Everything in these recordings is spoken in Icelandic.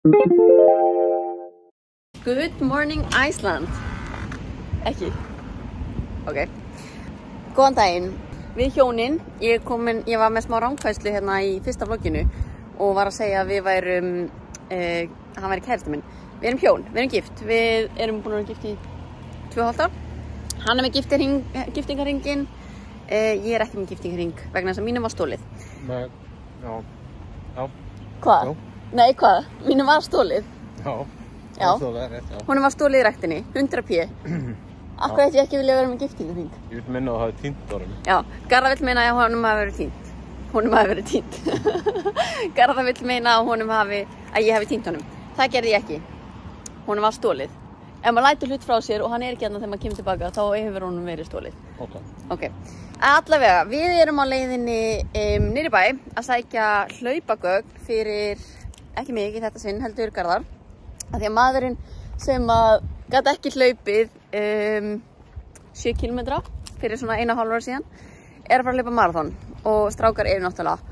Good morning Iceland. Ekki? Ok. Góðan daginn. Við hjónin, ég var með smá rangfærslu hérna í fyrsta vlogginu og var að segja að við værum, hann væri kærasti minn. Við erum hjón, við erum gift. Við erum búin að vera gift í 2,5 ár. Hann er með giftingarhringinn. Ég er ekki með giftingarhring vegna þess að mínum var stólið. Nei, já. Hvað? Já. Nei, hvað? Mínum var stólið. Já. Já. Það er rétt, já. Honum var stólið í ræktinni, 100p. Akkur ætti ég ekki vilja vera með giftingarhring? Ég vil minna að það hafi týnt orðum. Já, Garðar vill meina að honum hafi verið týnt. Honum hafi verið týnt. Garðar vill meina að ég hafi týnt honum. Það gerði ég ekki. Honum var stólið. Ef maður lætur hlut frá sér og hann er ekki hérna þegar maður kemur tilbaka, þá hefur honum verið stólið. Ok. Allavega, við erum á leiðinni niður í bæ að sækja hlaupagögn fyrir, ekki mig í þetta sinn, heldur Garðar. Af því að maðurinn sem gat ekki hlaupið 7 km fyrir svona 1,5 ára síðan er að fara að hlaupa marathon og strákar eru náttúrulega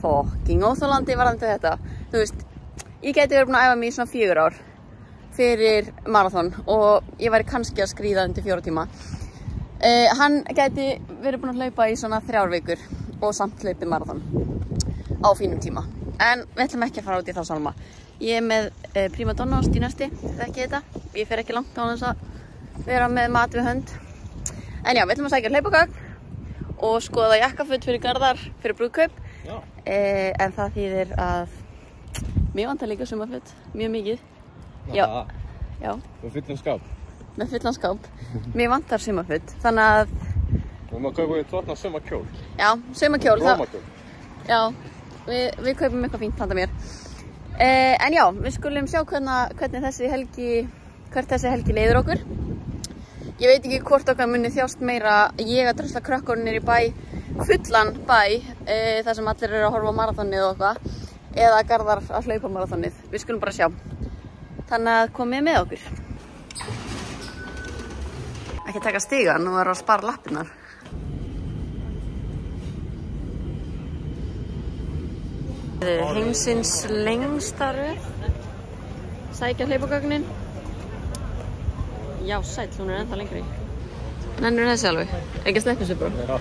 fucking óþolandi varðandi þetta. Þú veist, ég gæti verið búin að æfa mig í svona 4 ár fyrir marathon og ég væri kannski að skríða undir 4 tíma. Hann gæti verið búin að hlaupa í svona 3 vikur og samt hlaupið marathon á fínum tíma. En við ætlum ekki að fara út í þá sálma. Ég er með primadonna ást í næsti, þekki þetta. Ég fer ekki langt á þess að vera með mat við hönd. En já, við ætlum að sækja hlaupagögn og skoða jakkafutt fyrir Garðar fyrir brúðkaup. En það þýðir að mér vantar líka sumarfutt, mjög mikið. Já. Með fullan skáp. Með fullan skáp. Mér vantar sumarfutt, þannig að... Við maður kaupum við tvorna sumarkjól. Já, sumarkjól. Rómakjól. Já, við kaupum eitthvað fínt handa mér. En já, við skulum sjá hvert þessi helgi leiðir okkur. Ég veit ekki hvort okkar muni þjást meira ég að drösla krökkunum niður í bæ, fullan bæ, þar sem allir eru að horfa á marathonið og eitthvað, eða Garðar að hlaupa marathonið. Við skulum bara sjá. Þannig að komið með okkur. Ekki taka stigann, nú erum við að spara lappirnar. Heimsins lengsta röð. Sækja hlaupagögnin. Já, sæll, hún er ennþá lengri. Nennir þessi alveg? Ekki að sleppa þessu bara? Já.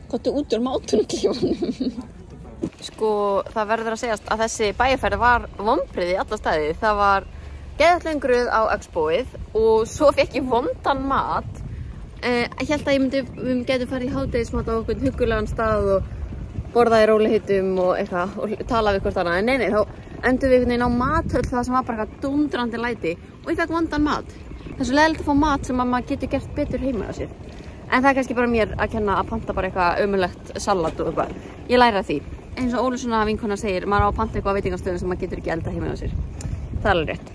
Kottu út úr mátunaklífunum. Sko, það verður að segjast að þessi bæjarferð var vonbrigði í alla staði. Það var geðlöngruð á Expoið og svo fekk ég vondan mat. Ég held að við getum farið í hádegismat á okkur huggulegan stað og borða í rólegheitum og eitthvað og tala við hvort annað. En nei, þá endum við einhvern veginn á mathöll það sem var bara eitthvað dundrandi læti og ég fekk vondan mat. Það er svo leiðilegt að fá mat sem að maður getur gert betur heima á sér. En það er kannski bara mér að kenna að panta bara eitthvað ömurlegt salat og eitthvað. Ég læri að því. Eins og Ólusuna vinkona segir, maður á að panta eitthvað á veitingastöðum sem maður getur ekki elda heima á sér. Það er alveg rétt.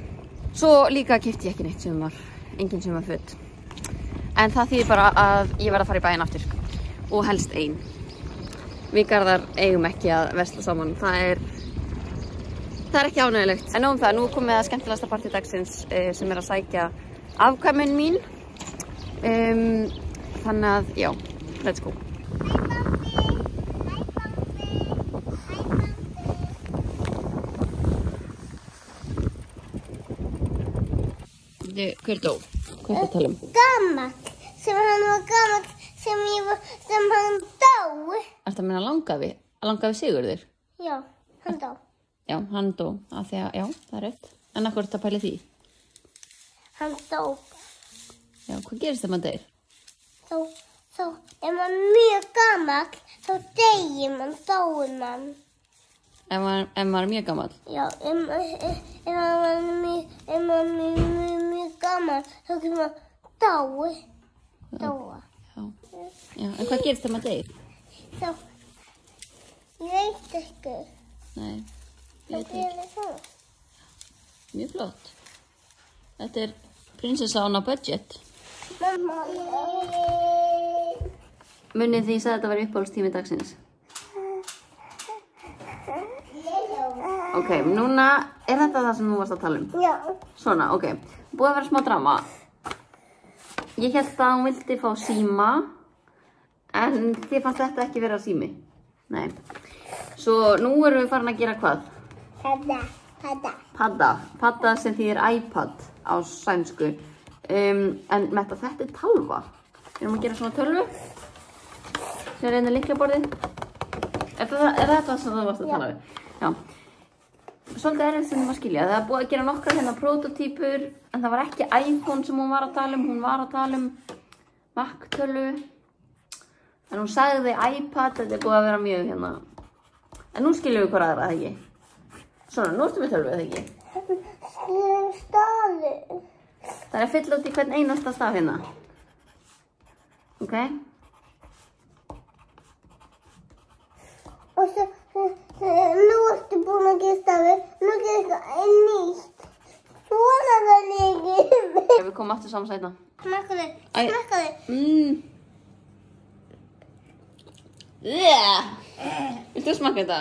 Svo líka keypti ég ekki neitt sumar, engin sumarföt. En það þýðir bara að ég verð að fara í bæinn aftur. Og helst ein. Við Garðar eigum ekki að versla saman. Það er ekki ánægilegt. En nóg það, nú komið að skemmtilegasta partí dagsins sem er að sækja afkvæmin mín. Þannig að, já, let's go. Hver dó? Hvað er það að tala um? Gamall, sem hann var gamall, sem hann dó. Ertu að meina Langafi? Langafi Sigurður? Já, hann dó. Já, hann dó, af því að, já, það er rétt. En af hverju ertu að pæla því? hann dó. Já, hvað gerist þegar maður deyr? Þá er maður mjög gamall, þá deyr mann, dáir mann. Ef maður er mjög gamall? Já, ef maður er mjög gamall, þá getur maður dáa. Já, en hvað gerist þegar maður deyr? Ég veit ekki. Nei, ég veit ekki. Hvað það? Mjög flott. Þetta er prinsessa on a budget. Mamma. Munið því að þetta var uppáhaldstími dagsins. Ok, núna er þetta það sem þú varst að tala um? Já. Svona, ok. Búið að vera smá drama. Ég hélt að hún vildi fá síma, en þið fannst þetta ekki vera sími. Nei. Svo nú erum við farin að gera hvað? Padda sem þýðir iPad á sænsku. En Metta, þetta er talva. Við erum að gera svona tölvu. Sem er einnig lyklaborðið. Er þetta sem þú varst að tala við? Já. Svolítið erfitt sem að skilja. Það er búið að gera nokkrar hérna prototýpur, en það var ekki iPhone sem hún var að tala um. Hún var að tala um Mac-tölvu. En hún sagði iPad, þetta er búið að vera mjög hérna. En nú skiljum við hvað aðra, það ekki? Svona, nú ertum við tölvu, það ekki? Staði. Það er að fylla út í hvern einasta staf hérna. Ok? Og svo, nú ertu búin að gera stafi, nú gerir eitthvað nýtt. Svona það líki. Við komum aftur saman seinna. Smakkaðu. Viltu þú smakka þetta?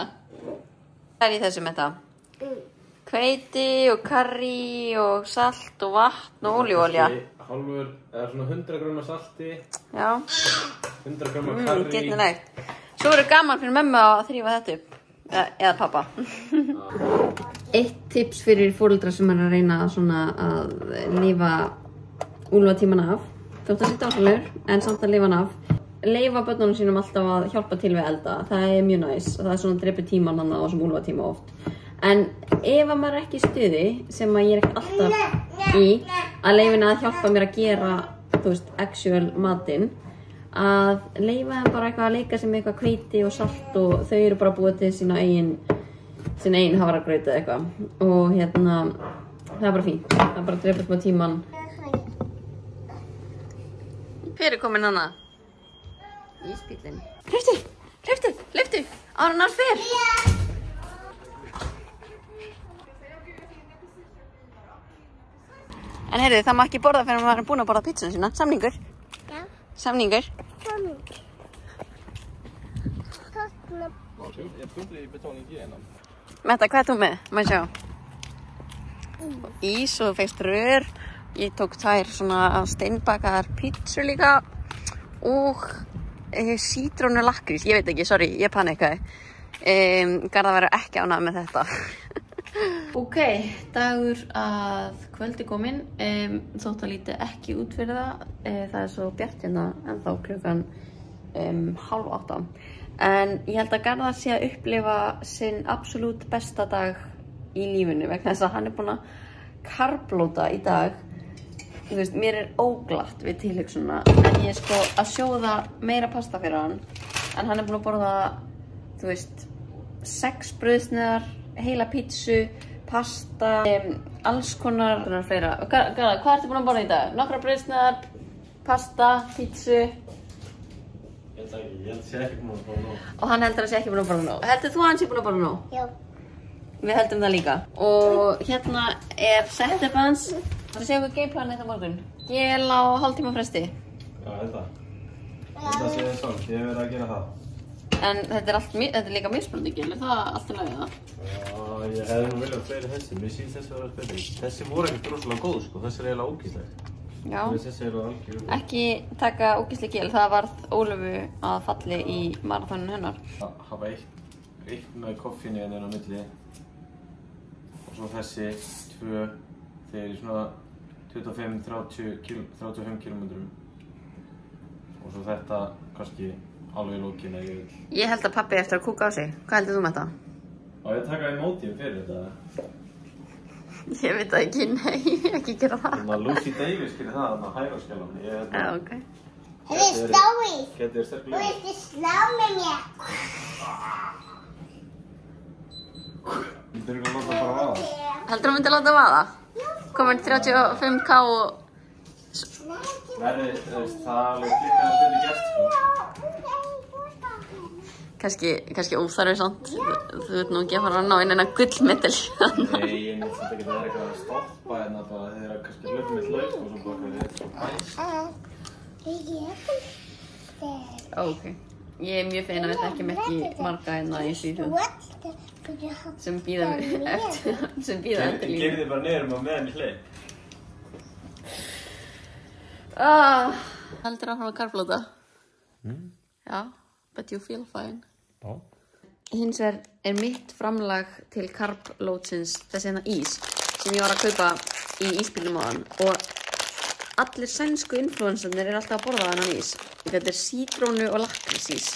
Hvað er í þessu með þetta? Hveiti og karrí og salt og vatn og olíuolía. Hálfur, eða svona 100 grömmar salti. Já. 100 grömmar karrí. Getnilegt. Svo verður gaman fyrir mömmu að þrífa þetta upp. Eða pappa. Eitt tips fyrir foreldra sem er að reyna svona að lifa úlfatíman af. Þótt að þetta ásalegur, en samt að lifa hann af. Leyfa börnunum sínum alltaf að hjálpa til við elda. Það er mjög næs. Það er svona dreipur tíman hann á þessum úlfatíma oft. En ef maður er ekki í stuði, sem að ég er ekki alltaf í, að leyfa henni að hjálpa mér að gera, þú veist, actual matinn, að leyfa henni bara eitthvað að leika sem eitthvað hveiti og salt og þau eru bara búið til sín eigin hafragraut eða eitthvað. Og hérna, það er bara fínt. Það er bara að drepa smá tíman. Hver er komin hana? Ísbíllinn. Hleyptu, Arnar fer. En heyrðu, það má ekki borða fyrir að maður er búin að borða pizzuna sína. Samningur? Já. Samningur? Samningur. Takk. Jag tror inte det är betalning igenom. Metta, hvað er þú með? Má sjá. Ís og þú fegst rör. Ég tók tvær svona steinbakaðar pizzu líka. Og sítrónu lakkrís. Ég veit ekki, sorry, ég panikaði. Garðar verður ekki ánægð með þetta. Ok, dagur að kvöldi kominn, þótt að líti ekki út fyrir það, það er svo bjart hérna ennþá klukkan 7:30. En ég held að Garðar sé að upplifa sinn absolutt besta dag í lífinu vegna þess að hann er búinn að karblóta í dag. Þú veist, mér er óglatt við tilhugsunina, en ég er sko að sjóða meira pasta fyrir hann, en hann er búinn að borða, þú veist, 6 brauðsneiðar, heila pítsu, pasta, alls konar fleira. Garðar, hvað ertu búin að borða í dag? Nokkra brauðsneiðar, pasta, pítsu. Ég held að sé ekki búin að borða nóg. Og hann heldur að sé ekki búin að borða nóg. Heldur þú að hann sé búin að borða nóg? Já. Við heldum það líka. Og hérna er setup hans. Það séu við gameplanið þetta morgun. Gel á hálftíma fresti. Já, þetta. Þetta sé svona, ég hef verið að gera það. En þetta er líka mismunandi gel, er það allt í lagi það? Já, ég hefði nú viljað fleiri þessi. Mér sýnst þessi að vera betri. Þessi voru ekkert rosalega góð, sko. Þessi er eiginlega ógeðsleg. Já. Þessi er eiginlega algjör. Ekki taka ógeðsleg gel, það varð Ólöfu að falli í maraþoninu hennar. Hafa eitt með koffíni en á milli. Og svo þessi 2 þegar í svona 25-35 km. Og svo þetta kannski alveg í lókin að ég vil. Ég held að pabbi eftir að kúka á sig. Hvað heldur þú með þetta? Á ég að taka í mótíum fyrir þetta? Ég veit það ekki, nei, ekki gera það. Þannig að Lucy Davis gerir það, þannig að hægurskjálan. Já, ok. Það er sláið. Getur þér sterk Þú líf. ert slá með mér. Þú þurfum að láta bara vaða. Heldur þú myndi láta vaða? Komin 35k og... Verði, það alveg líka að byrja gæst, sko. Kannski óþarfi samt. Þú veit nú ekki að fara að ná inn eina gullmedal. Nei, ég myndi samt ekki að það er eitthvað að stoppa hérna bara þegar kannski hlaupum með hlaup og svo bara þegar þetta er svo bæst. Ok. Ég er mjög fein að við þekkjum ekki marga hérna í Svíþjóð sem bíða eftir lífi. Gerði bara niður með henni hlaup. Heldur áfram að karflóta? Já, but you feel fine. Já. Hins vegar er mitt framlag til karblótsins þessi hérna ís sem ég var að kaupa í ísbílnum áðan og allir sænsku influencerarnir eru alltaf að borða þennan ís. Þetta er sítrónu og lakkrísís.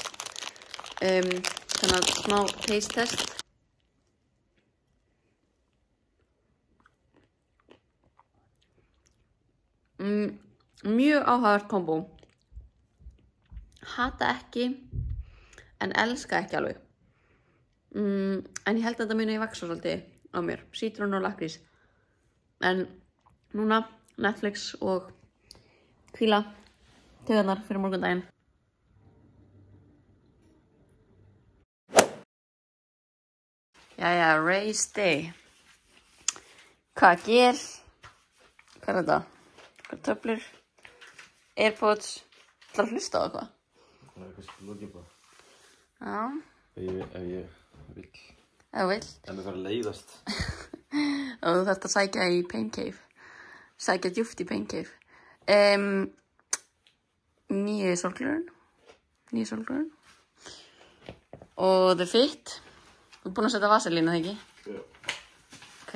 Þannig að smá taste test. Mjög áhugavert kombo. Hata ekki en elska ekki alveg. En ég held að þetta muni vaxa svolítið á mér. Sítrónu og lakkrís. En núna Netflix og hvíla taugarnar fyrir morgundaginn. Jæja, race day. Hvað gel? Hvað er þetta? Hvað töflur? Airpods? Það er að hlusta á eitthvað. Það er kannski lókið bara. Já. Ef ég vill. Ef þú vill. En það er leiðast. Og þú þarft að sækja í Pain Cave. Sækja djúpt í Pain Cave. Nýju sólglurun. Og The Fit. Þú er búin að setja vaselín, eða ekki? Já. Ok.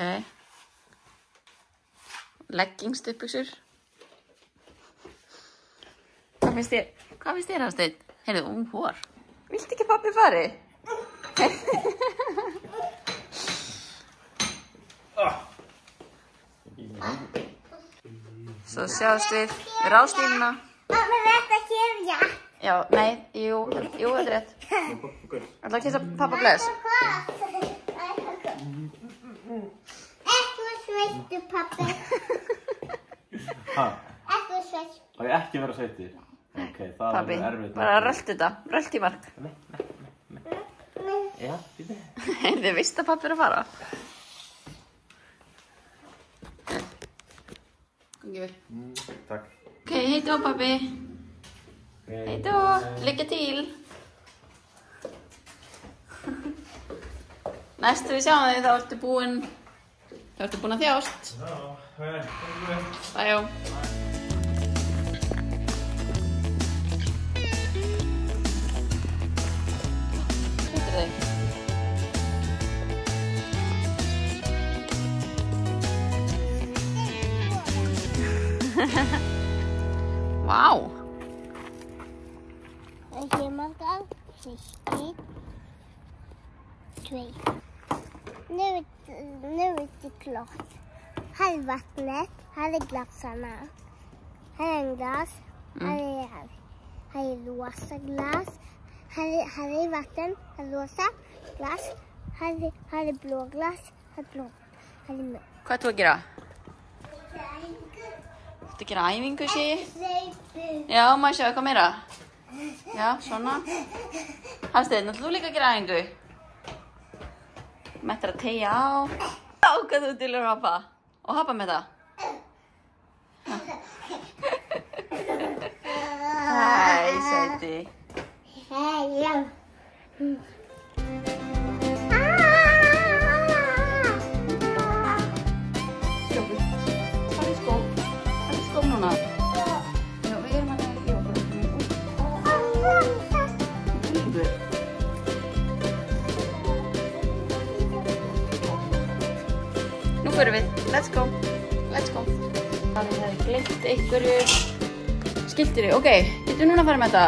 Leggings stuttbuxur. Hvað finnst þér að Steinn? Heyrðu, hór. Viltu ekki pabbi fari? Svo sjáumst við ráslínuna. Mamma, þetta kemja. Já, nei, jú, þetta er rétt. Ætla að kissa pappa bless. Ekki sveittu, pappi. Hæ? Ekki sveittu. Það er ekki verið að sveittir. Ok, það Pabbi, er erfitt. bara rölt þetta. Rölt í mark. Já, býti. Þið veist að pappi er að fara. Gangi vel. Takk. Ok, heitó pappi. Heitó, lycka til. Næstu við sjáum þig, þá ertu búin að þjást. Já, vel. Bæjó. Hittir þig. Vá. Ekki margar fiski. 2. Nu är det klart. Här är vattnet. Här är glassarna. Här är en glass. Här är rosa glass. Här är vatten. Här är rosa glass. Här är blå glass. Här är blå. Här är mörk. Hvað ert þú að gera? Þú ert að gera æfingu, sé ég? Já, maður sjá eitthvað meira. Já, svona. Hafsteinn, ætlar þú líka að gera æfingu? Mættir að teygja á. Hvað þú dylur hoppa? Og hoppa með það? Hæ, sæti. Hej. Hvað er skóm? Hvað er skóm núna? Já, við erum að gefa bara ílingu. Nú förum við. Let's go. Let's go. Það hefði gleymt einhverju. Skiltirðu? Ok, getum við núna að fara með þetta?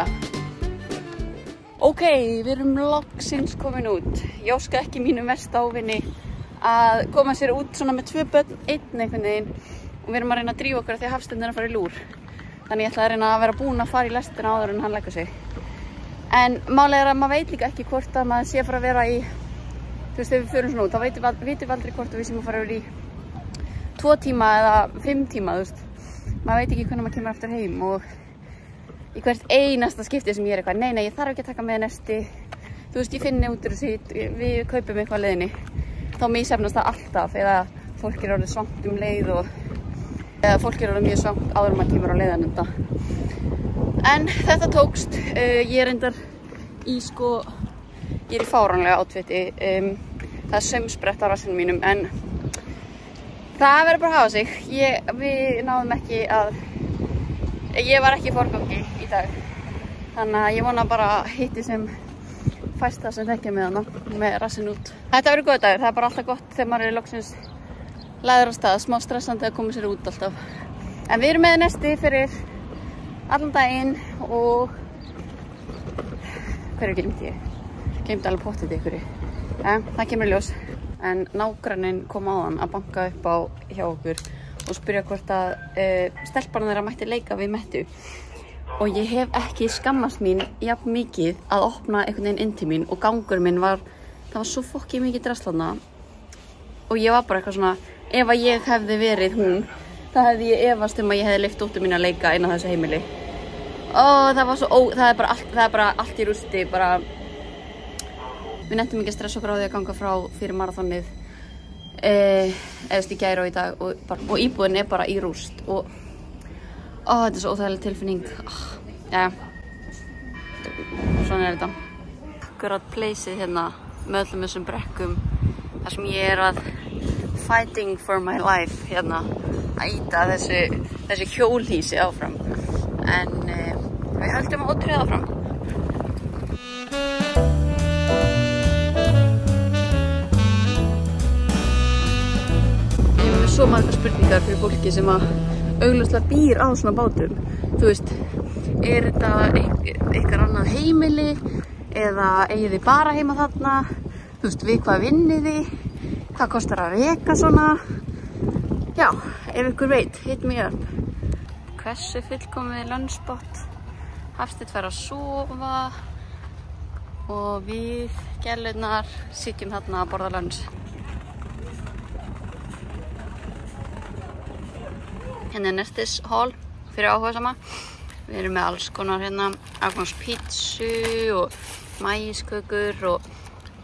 Ok, við erum loksins komin út. Ég óska ekki mínum versta ávinni að koma sér út svona með 2 börn, einn einhvern veginn og við erum að reyna að drífa okkur því að Hafsteinn er að fara í lúr. Þannig ég ætla að reyna að vera búin að fara í lestina áður en hann leggur sig. En málið að maður veit líka ekki hvort að maður sé að fara að vera í, þú veist, þegar við förum svona út, þá vitum við aldrei hvort við séum að fara yfir í 2 tíma eða 5 tíma, þú veist. Maður veit ekki hvernig maður kemur aftur heim og í hvert einasta skipti sem ég er eitthvað, nei, ég þarf ekki að taka með nesti, þú veist, ég finni út úr þessi, við kaupum eitthvað á leiðinni, þá misjafnast það alltaf eða fólk er orðið svangt leið eða fólk er orðið mjög svangt áður maður kemur á leiðanenda. En þetta tókst, ég er reyndar í ég er í fáránlega outfiti, það er saumsprett á rassinum mínum en það verður bara að hafa sig, við náðum ekki að, ég var ekki í forgangi í dag, þannig að ég vona bara hitti sem fæsta sem þekkja með hana, með rassin út. Þetta verður góð dagur, það er bara alltaf gott þegar maður er loksins lagður á stað, smá stressandi að koma sér út alltaf. En við erum með nesti fyrir allan daginn og hverju gleymdi ég? Gleymdi alveg pottið ykkur. Það kemur í ljós. En nágranninn kom áðan að banka upp á hjá okkur og spyrja hvort að stelparna þeirra mætti leika við Mettu. Og ég hef ekki skammast mín jafn mikið að opna einhvern veginn inn til mín og gangur minn það var svo fokkið mikið drasslana og ég var bara eitthvað svona, ef að ég hefði verið hún, þá hefði ég efast að ég hefði leyft dóttur mín að leika inn á þessu heimili. Og það var svo, það er bara allt í rústi, við nenntum ekki að stressa okkur á því að ganga frá fyrir marathonið, eða í gær og í dag og íbúðin er bara í rúst og þetta er svo óþægileg tilfinning. Já, svona er þetta. Akkurat pleysið hérna með öllum þessum brekkum þar sem ég er að fighting for my life hérna að ýta þessu hjólhýsi áfram. En við höldum ótrúið áfram. Ég hef með svo margar spurningar fyrir fólki sem að augljóslega býr á svona bátum. Þú veist, er þetta eitthvað annað heimili eða eigið þið bara heima þarna? Þú veist, við hvað vinnið þið? Hvað kostar að reka svona? Já, ef ykkur veit, hit me up. Hversu fullkomið lunchspot? Hafsteinn fer að sofa og við gælurnar sitjum þarna að borða lunch. Hérna er Nestis Hall fyrir áhugasama. Við erum með alls konar hérna, alls pítsu og maískökur og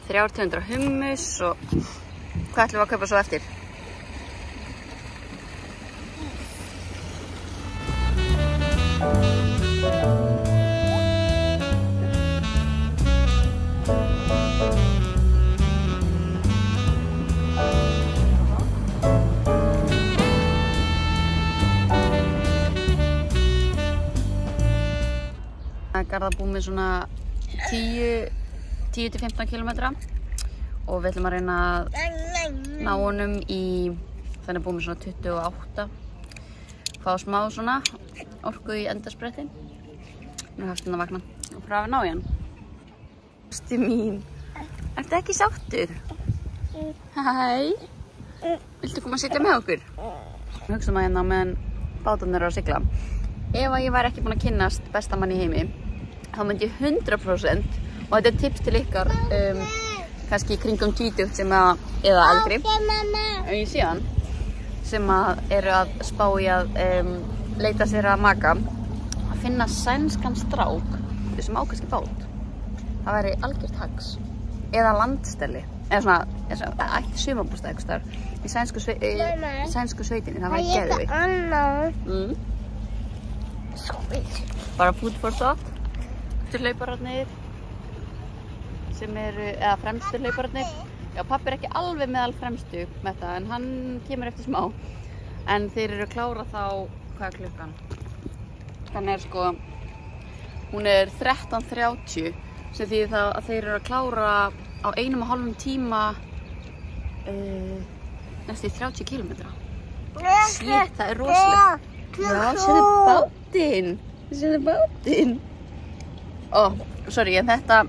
300 hummus og hvað ætlum við að kaupa svo eftir? Garðar búið með svona 10-15 km og við ætlum að reyna að ná honum í, þannig búið með svona 28. Fá smá svona orku í endarspretti. Nú Hafsteinn að vakna og pröfa að ná í hann. Ástu mín, ertu ekki sáttur? Hæ, viltu koma að sitja með okkur? Hugsa maður hérna meðan bátarnir eru að sigla. Ef að ég væri ekki búin að kynnast besta mann í heimi, þá myndi ég 100%, og þetta er tips til ykkar, kannski kringum 20 sem að, eða eldri, og ég sé hann, sem að eru að spá í að leita sér að maka, að finna sænskan strák, sem á kannski bát. Það væri algjört hags, eða landstelli, eða svona ætti sumarbústað eitthvað þar, í sænsku sveitinni, það væri geðveikt. Bara food for thought. Hlaupararnir sem eru, eða fremstu hlaupararnir. Já, pabbi er ekki alveg meðal fremstu með það, en hann kemur eftir smá. En þeir eru klára þá, hvað er klukkan? Þannig er sko, hún er 13:30, sem því það að þeir eru að klára á 1,5 tíma næstu 30 km. Shit, það er rosalegt. Já, sérðu bátinn. Sérðu bátinn. Ó, sorry, en þetta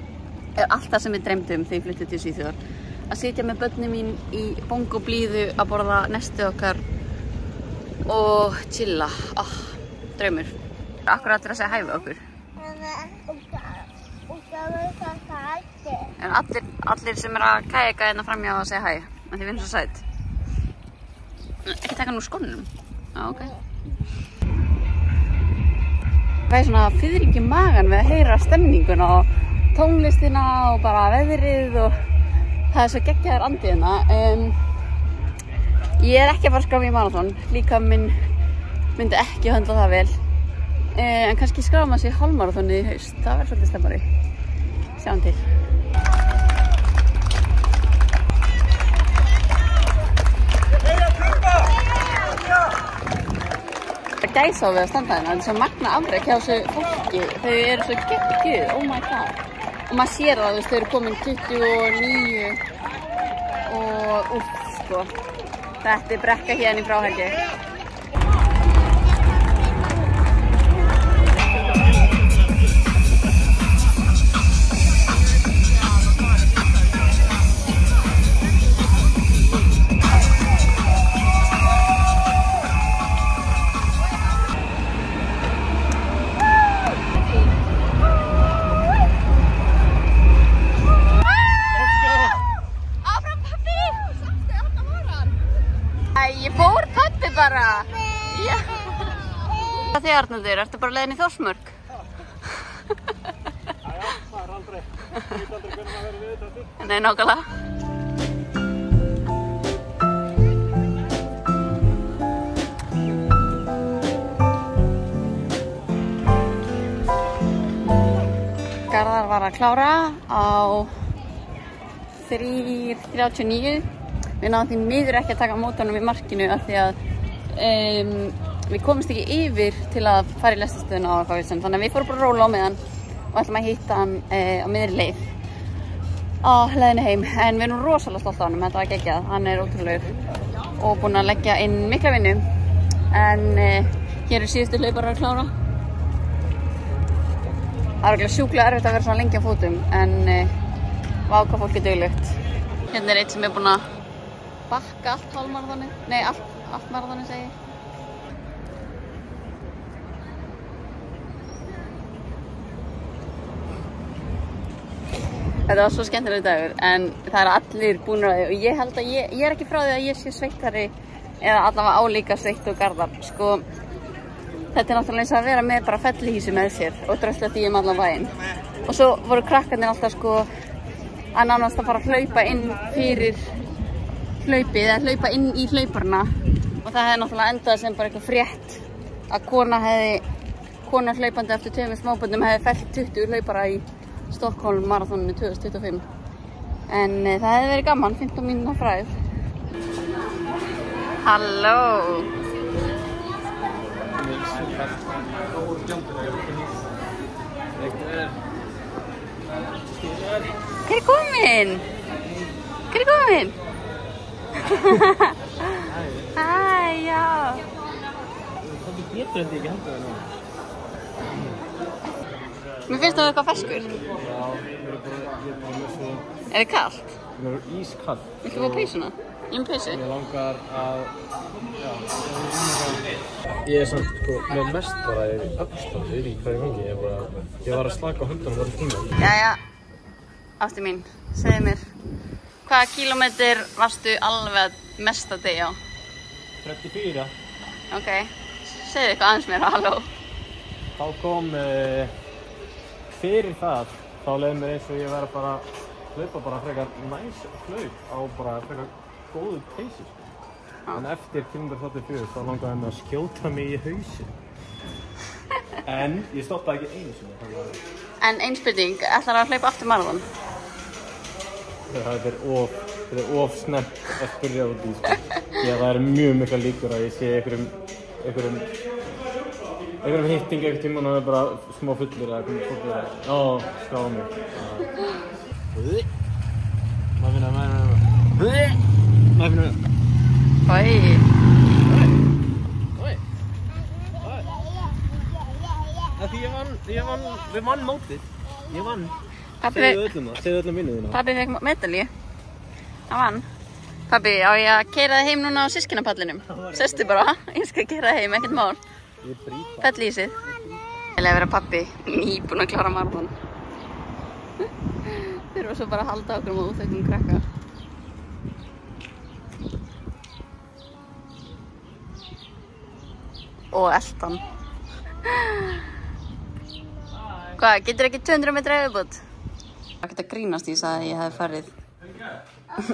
er allt það sem við dreymdum þegar við fluttum til Svíþjóðar. að sitja með börnin mín í bongoblíðu að borða nestið okkar og chilla. Draumur. Akkur allir að segja hæ við okkur. En allir sem að kajaka hérna framhjá að segja hæ. En þið finnst svo sætt. Ekki taka nú skónum. Ok. Það er svona fiðring í magan við að heyra stemninguna og tónlistina og bara veðrið og það er svo geggjaður andi hérna. Ég er ekki að fara að skrá mig í marathon, líka minn myndi ekki höndla það vel. En kannski skráma maður sig í hálfmarathoni í haust, það verður svolítið stemmari. Sjáum til. Það er gæsa á við að standa hérna, þetta er svo magna afrek hjá þessu fólki. Þau eru svo geggjuð, oh my god. Og maður sér það, þau eru komin 29 og sko. Þetta er brekka hérna í Fráhelgi. Ég fór pabbi bara. Já. Hvað þið Arnaldur, ertu bara leiðin í Þórsmörk? Jæja, það er aldrei. Ég veit aldrei hvernig maður verður við þetta. Nei, nákvæmlega. Garðar var að klára á 3:39. Við náðum því miður ekki að taka á móti honum í markinu af því að við komumst ekki yfir til að fara í lestastöðuna á eitthvað sem. Þannig að við fórum bara að róla á meðan og ætlum að hitta hann á miðri leið á leiðinni heim. En við erum rosalega stolt af honum, þetta var geggjað. Hann er ótrúlegur og búinn að leggja inn mikla vinnu. En hér er síðustu hlauparar að klára. Það er eiginlega sjúklega erfitt að vera svona lengi á fótum en vá hvað fólk er duglegt. Hérna er eitt sem er búinn að bakka allt hálfmarathonið, nei allt marathonið segi ég. Þetta var svo skemmtilegur dagur en það eru allir búin á því og ég held að ég er ekki frá því að ég sé sveittari eða allavega álíka sveitt og Garðar. Sko, þetta er náttúrulega eins og að vera með bara fellihísu með sér og drösla því allan bæinn. Og svo voru krakkarnir alltaf sko að nánast að fara að hlaupa inn fyrir hlaupið eða hlaupa inn í hlauparna og það hefði náttúrulega endað sem bara eitthvað frétt að kona hlaupandi eftir 2 smáböndum hefði fellt 20 hlaupara í Stockholm marathoninu 2025 en það hefði verið gaman, 15 mínúna fræð. Halló! Hver er komin? Hver er komin? Hæ, já. Það getur þetta ekki hendur það nú. Mér finnst það eitthvað ferskur. Já, ég er bara með svo... Er það kalt? Það er ískalt. Viltu fá peysuna? Ég með peysu. Ég langar að... Já, ég er samt sko með mest bara í öxlandi, ég veit ekki hvað ég gangi. Ég var að slaka á höndunum allir tíma. Jæja, ástu mín, segðu mér. Hvaða kílómetr varstu alveg mest að deyja á? 34. Ok, segðu eitthvað aðeins mér, halló. Þá kom... Fyrir það, þá leið mér eins og ég væri bara að hlaupa bara frekar næs hlaup á bara frekar góðu peysu. En eftir kilometr 34 þá langaði mér að skjóta mig í hausin. En ég stoppaði ekki einu sinni. En ein spurning, ætlarðu að hlaupa aftur marathon? Það er of snöggt að spyrja út í sko. Það er mjög mikla líkur að ég sé einhverjum hitting ekkert tíma og það er bara smá fullir eða komið fólk verið að skrá mig. Maður finna. Oi. Því við vann mótið. Ég vann. Segðu öllum vinnu þína. Pabbi fekk medalíu. Það vann. Pabbi, á ég að keyra þig heim núna á systkinapallinum? Sestu bara, ég skal keyra þig heim, ekkert mál. Fell í sig. Ég vil vera pabbi, nýbúin að klára marathon. Þurfa svo bara að halda okkur um óþekkum krakka. Og eldan. Hvað, getur ekki 200 metra yfirbót? Það er ekkert að grínast, ég sagði að ég hef farið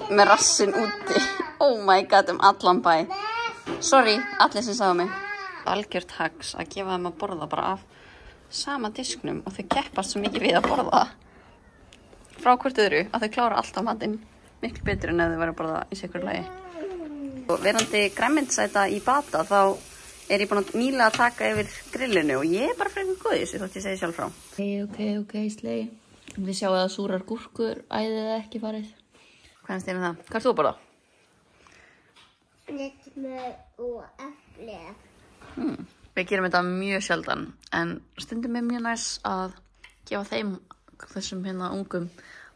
með rassinn úti. Oh my god, allan bæ. Sorry, allir sem sagði mig. Algjört hags að gefa þeim að borða bara af sama disknum og þau keppast svo mikið við að borða frá hvort öðru að þau klára alltaf matinn miklu betur en ef þau væru að borða í sikur lagi. Og verandi grænmetisæta í bata þá er ég búin að nýlega að taka yfir grillinu og ég er bara frekar góð í þessu þótt ég segi sjálf frá. Ok, slei. Við sjáum að súrar gúrkur æðið eða ekki farið. Hvað finnst þér það? Hvað ert þú að borða? Smör og epli. Við gerum þetta mjög sjaldan en stundum er mjög næs að gefa þeim þessum hérna ungum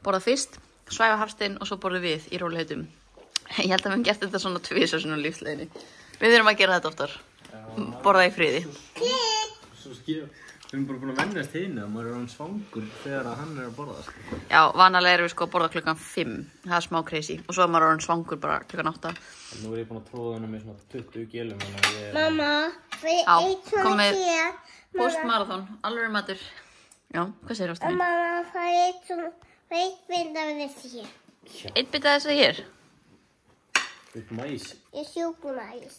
borða fyrst, svæfa Hafstein og svo borða við í rólegheitum. Ég held að við hefum gert þetta svona 2 svona lífsleiðinni. Við þurfum að gera þetta oftar. Borða í friði. Við erum bara búin að vennast hinu að maður er hann svangur þegar hann er að borða. Já, vanalega erum við sko að borða klukkan 5. Það er smá crazy. Og svo er maður hann svangur bara klukkan 8. Nú er ég búin að tróða henni með svona 20 gélum. Mamma, við eitt svona hér. Postmarathon, alveg matur. Já, hvað segir Ástinni? Mamma, það er eitt svona, eitt bita af þessi hér. Eitt bita af þessu hér? Eitt mæs. Ég sjúkur mæs.